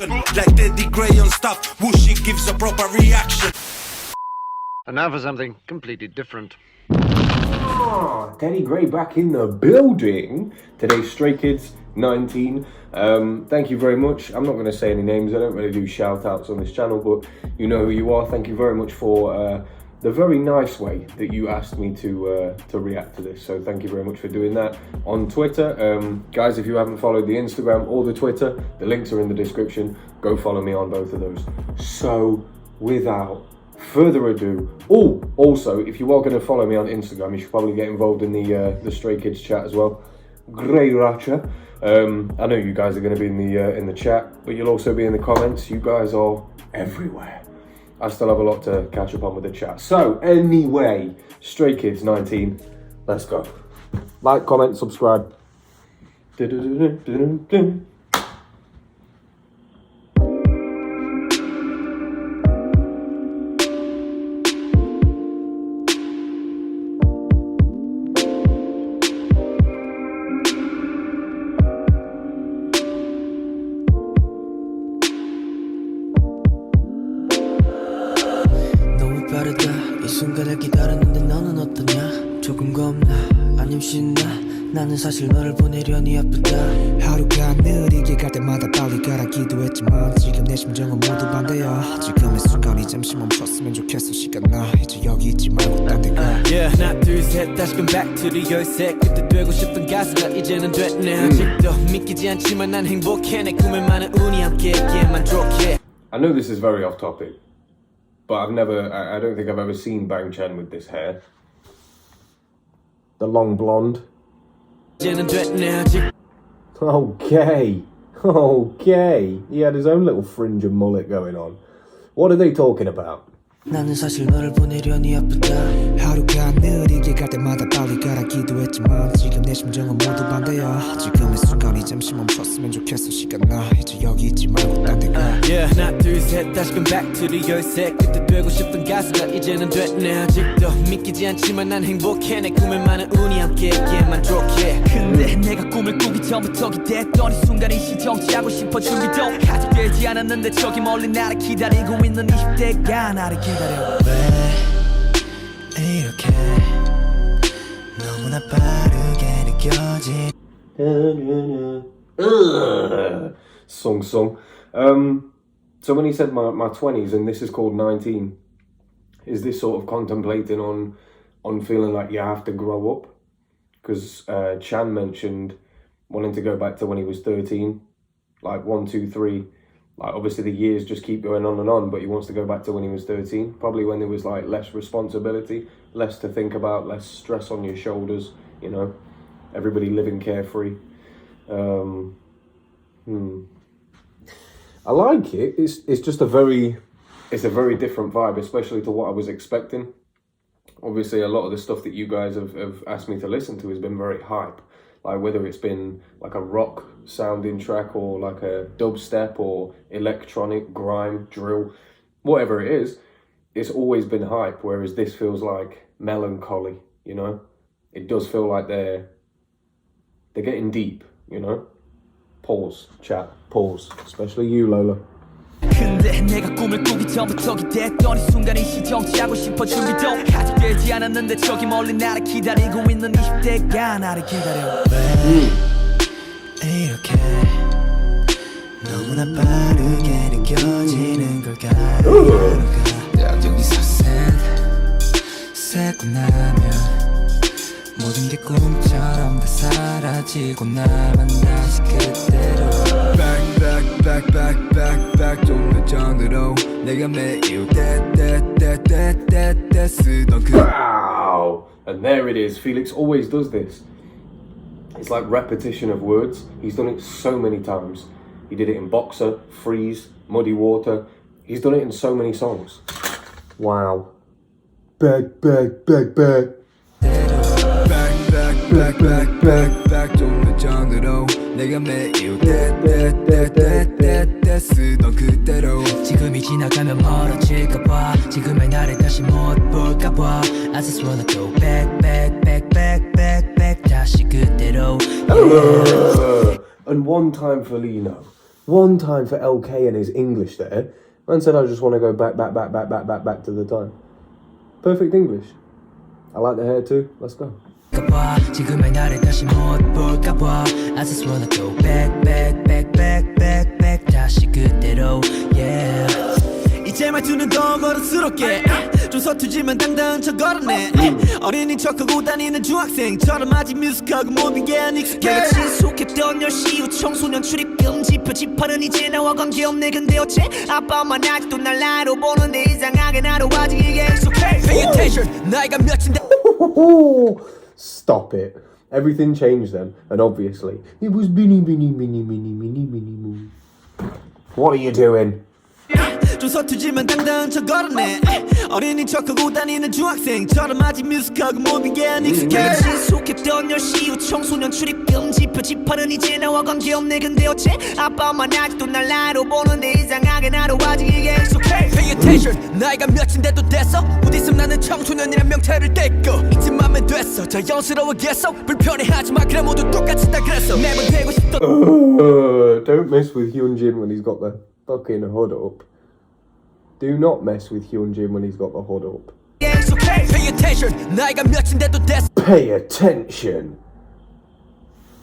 Like TeddyGrey on stuff, whooshy gives a proper reaction. And now for something completely different. TeddyGrey back in the building. Today's Stray Kids 19. Thank you very much. I'm not going to say any names. I don't really do shout outs on this channel, but you know who you are. Thank you very much for the very nice way that you asked me to react to this. So thank you very much for doing that on Twitter. Guys, if you haven't followed the Instagram or the Twitter, the links are in the description. Go follow me on both of those. So without further ado, also, if you are going to follow me on Instagram, you should probably get involved in the Stray Kids chat as well. Grey Ratcha. I know you guys are going to be in the chat, but you'll also be in the comments. You guys are everywhere. I still have a lot to catch up on with the chat. So anyway, Stray Kids 19, let's go. Like, comment, subscribe. 빠르다 이 순간을 기다렸는데 너는 어떠냐 조금 겁나 아님 신나 나는 사실 너를 보내려니 아프다 하루가 느리게 갈 때마다 빨리 가라 기도했지만 지금 내 심정은 모두 반대야 지금의 순간이 잠시 멈췄으면 좋겠어 시간 나 이제 여기 있지 말고 딴 데 가 Yeah 하나 둘셋 다시금 back to the 열쇠 그때 되고 싶은 가수가 이제는 됐네 아직도 믿기지 않지만 난 행복해 내 꿈에 많은 운이 함께했기에 만족해 I know this is very off topic, but I don't think I've ever seen Bang Chen with this hair. The long blonde. Okay. He had his own little fringe and mullet going on. What are they talking about? 나는 사실 너를 보내려니 아프다 하루가 느리게 갈 때마다 빨리 가라 기도했지만 지금 내 심정은 모두 반대야 지금의 순간이 잠시 멈췄으면 좋겠어 시간 나 이제 여기 있지 말고 딴 데 가 Yeah 하나 둘셋 다시금 back to the 열쇠 그때 되고 싶은 가수가 이제는 됐네 아직도 믿기지 않지만 난 행복해 내 꿈에 많은 운이 함께했기에 만족해 근데 내가 꿈을 꾸기 전부터 기대했던 이 순간이 시정치하고 싶어 준비도 아직 되지 않았는데 저기 멀리 나를 기다리고 있는 20대가 나를 기다려 왜 이렇게 너무나 빠르게 느껴지 Song. So when he said my 20s and this is called 19, is this sort of contemplating on feeling like you have to grow up? Because Chan mentioned wanting to go back to when he was 13, like 1, 2, 3. Like obviously the years just keep going on, but he wants to go back to when he was 13, probably when there was like less responsibility, less to think about, less stress on your shoulders, you know, everybody living carefree. I like it. It's just a very different vibe, especially to what I was expecting. Obviously a lot of the stuff that you guys have asked me to listen to has been very hype. Like whether it's been like a rock sounding track or like a dubstep or electronic, grime, drill, whatever it is, it's always been hype, whereas this feels like melancholy, you know? It does feel like they're getting deep, you know? Pause, chat, pause. Especially you, Lola. 근데 내가 꿈을 꾸기 전부터 기대했던 이 순간이 시정치하고 싶어 준비도 아직 되지 않았는데 저기 멀리 나를 기다리고 있는 20대가 나를 기다려 왜 이렇게 너무나 빠르게 느껴지는 걸까 여기서 새고 나면 모든 게 꿈처럼 다 사라지고 나만 다시 그대로 back 좀 더 전으로 내가 매일 때 쓰던 그 Wow! And there it is. Felix always does this. It's like repetition of words. He's done it so many times. He did it in Boxer, Freeze, Muddy Water. He's done it in so many songs. Wow. Back 좀 더 전으로 내가 매일 때 쓰던 그대로 지금이 지나가면 멀어질까봐 지금의 나를 다시 못 볼까봐 I just wanna go back 다시 그대로 And one time for Lino. One time for LK and his English there. Man said I just want to go back to the time. Perfect English. I like the hair too. Let's go. 지금의 나를 다시 못 볼까 봐 I just wanna go back 다시 그대로 yeah 이제 말투는 더 버릇스럽게 좀 서투지만 당당한 척 걸었네 어린이 척하고 다니는 중학생처럼 아직 뮤직하고 모든 게 안 익숙해 내가 지속했던 10시 이후 청소년 출입금 지표지파는 이제 나와 관계없네 근데 어째 아빠 엄마는 아직도 날 나이로 보는데 이상하게 나도 아직 이게 익숙해 Pay attention 나이가 몇인데 Stop it. Everything changed then, and obviously, it was Binny Moo. What are you doing? 좀 서투지만 당당한 척 걸었네 어린이 척하고 다니는 중학생처럼 아직 뮤직하고 모든 게 안 익숙해 내가 지속했던 10시 이후 청소년 출입금 지표지파는 이제 나와 관계없네 근데 어째 아빠 엄마는 아직도 날 나이로 보는데 이상하게 나도 아직 이게 익숙해 Pay attention 나이가 몇인데도 됐어 곧 있으면 나는 청소년이란 명태를 떼고 이쯤하면 됐어 자연스러워겠어 불편해하지마 그래 모두 똑같이 다 그랬어 매번 되고 싶던 Don't mess with Hyunjin when he's got the fucking hood up. Do not mess with Hyunjin when he's got the hood up. Pay attention 나이가 몇인데도 됐어 Pay attention.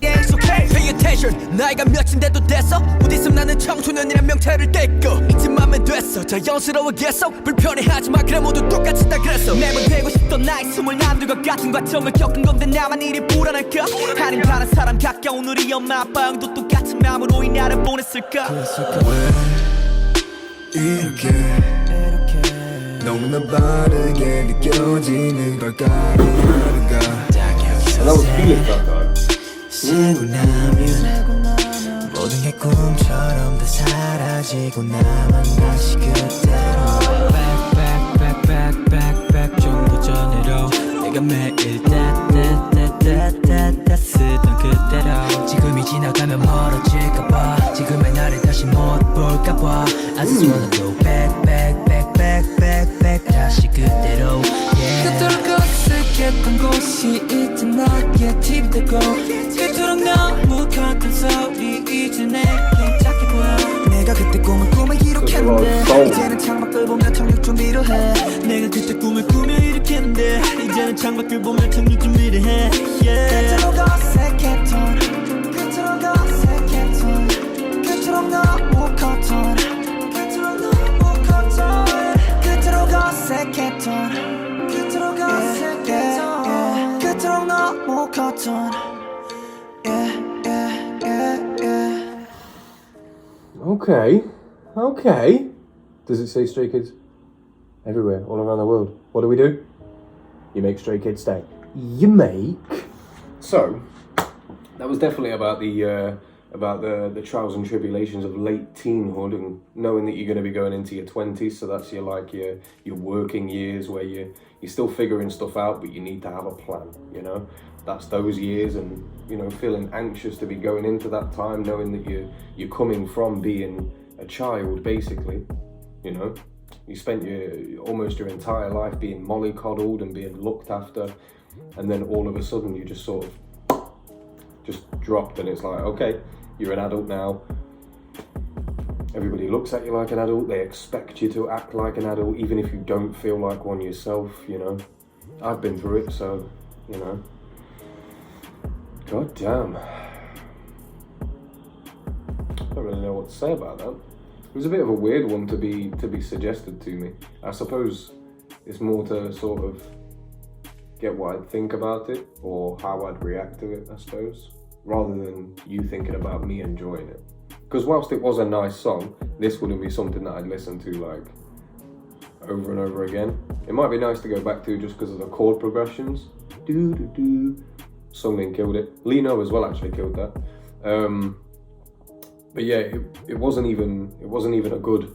Pay attention 나이가 몇인데도 됐어 곧 있으면 나는 청소년이란 명태를 떼고 이쯤하면 됐어 자연스러워겠어 불편해하지마 그래 모두 똑같이 다 그랬어 매번 되고 싶던 나이 24과 같은 과정을 겪은 건데 나만 이리 불안할까 하는 다른 사람 가까운 우리 엄마 아빠 형도 똑같은 마음으로 이 나를 보냈을까 이렇게 너무나 빠르게 느껴지는 걸까 하루가 And that was Felix that time. 쉬고 나면 모든 게 꿈처럼 다 사라지고 나만 다시 그대로 back 좀 더 전으로 내가 매일 쓰던 그대로 지금이 지나가면 멀어질까봐 지금의 나를 다시 못 볼까봐 I just wanna go back 다시 그대로 그토록 어색했던 곳이 이제 나의 팁이 되고 그토록 너무 같은 소리 이제 내게 작게 보여 내가 그때 꿈을 이룩했는데 이제는 창밖을 보며 착륙 준비를 해 내가 그때 꿈을 꾸며 일으켰는데 이제는 창밖을 보며 착륙 준비를 해 그토록 어색했던 그토록 너무 컸던 그토록 어색했던 그토록 너무 컸던 Okay. Does it say Stray Kids? Everywhere, all around the world. What do? You make Stray Kids stay. You make. So, that was definitely about the trials and tribulations of late teenhood and knowing that you're going to be going into your 20s. So that's your working years where you're still figuring stuff out, but you need to have a plan. You know, that's those years, and feeling anxious to be going into that time, knowing that you're coming from being a child, basically. You spent almost your entire life being mollycoddled and being looked after, and then all of a sudden you just sort of just dropped, and it's like, okay, you're an adult now. Everybody looks at you like an adult. They expect you to act like an adult, even if you don't feel like one yourself. I've been through it, so God damn. I don't really know what to say about that. It was a bit of a weird one to be suggested to me. I suppose it's more to sort of get what I'd think about it or how I'd react to it, I suppose, rather than you thinking about me enjoying it. Because whilst it was a nice song, this wouldn't be something that I'd listen to like over and over again. It might be nice to go back to just because of the chord progressions. Sungmin killed it. Lino as well actually killed that. But yeah, it wasn't even a good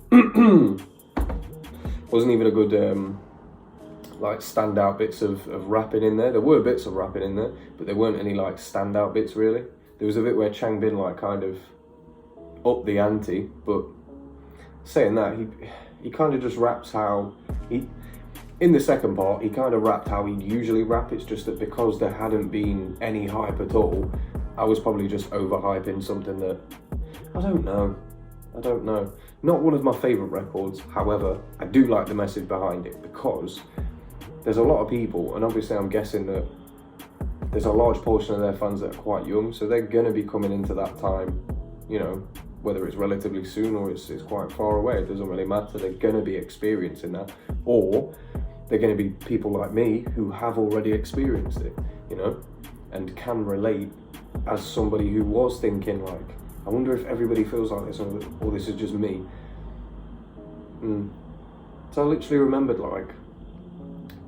like standout bits of rapping in there. There were bits of rapping in there, but there weren't any like standout bits really. There was a bit where Changbin like kind of upped the ante, but saying that, he kind of just raps how in the second part he kind of rapped how he'd usually rap. It's just that because there hadn't been any hype at all, I was probably just overhyping something that I don't know. I don't know. Not one of my favourite records, however, I do like the message behind it because there's a lot of people, and obviously I'm guessing that there's a large portion of their fans that are quite young, so they're going to be coming into that time, you know, whether it's relatively soon or it's quite far away, it doesn't really matter. They're going to be experiencing that, or they're going to be people like me who have already experienced it, you know, and can relate as somebody who was thinking like, I wonder if everybody feels like this or this is just me. So I literally remembered like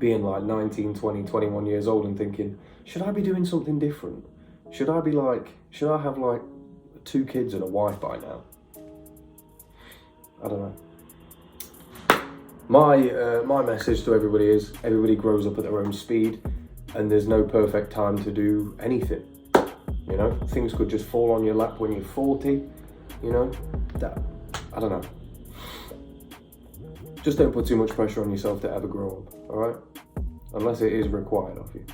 being like 19, 20, 21 years old and thinking, should I be doing something different? Should I have like 2 kids and a wife by now? I don't know. My message to everybody is everybody grows up at their own speed and there's no perfect time to do anything. You know, things could just fall on your lap when you're 40, you know, I don't know. Just don't put too much pressure on yourself to ever grow up, all right? Unless it is required of you.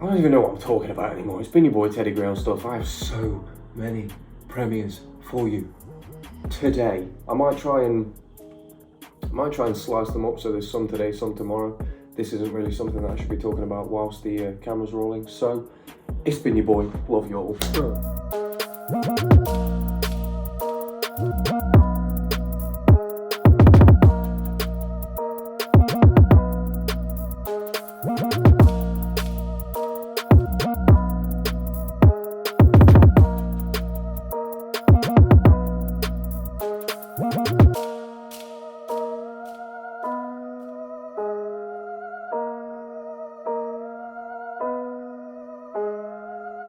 I don't even know what I'm talking about anymore. It's been your boy TeddyGrey on stuff. I have so many premieres for you today. I might try and slice them up so there's some today, some tomorrow. This isn't really something that I should be talking about whilst the camera's rolling. So, it's been your boy. Love you all.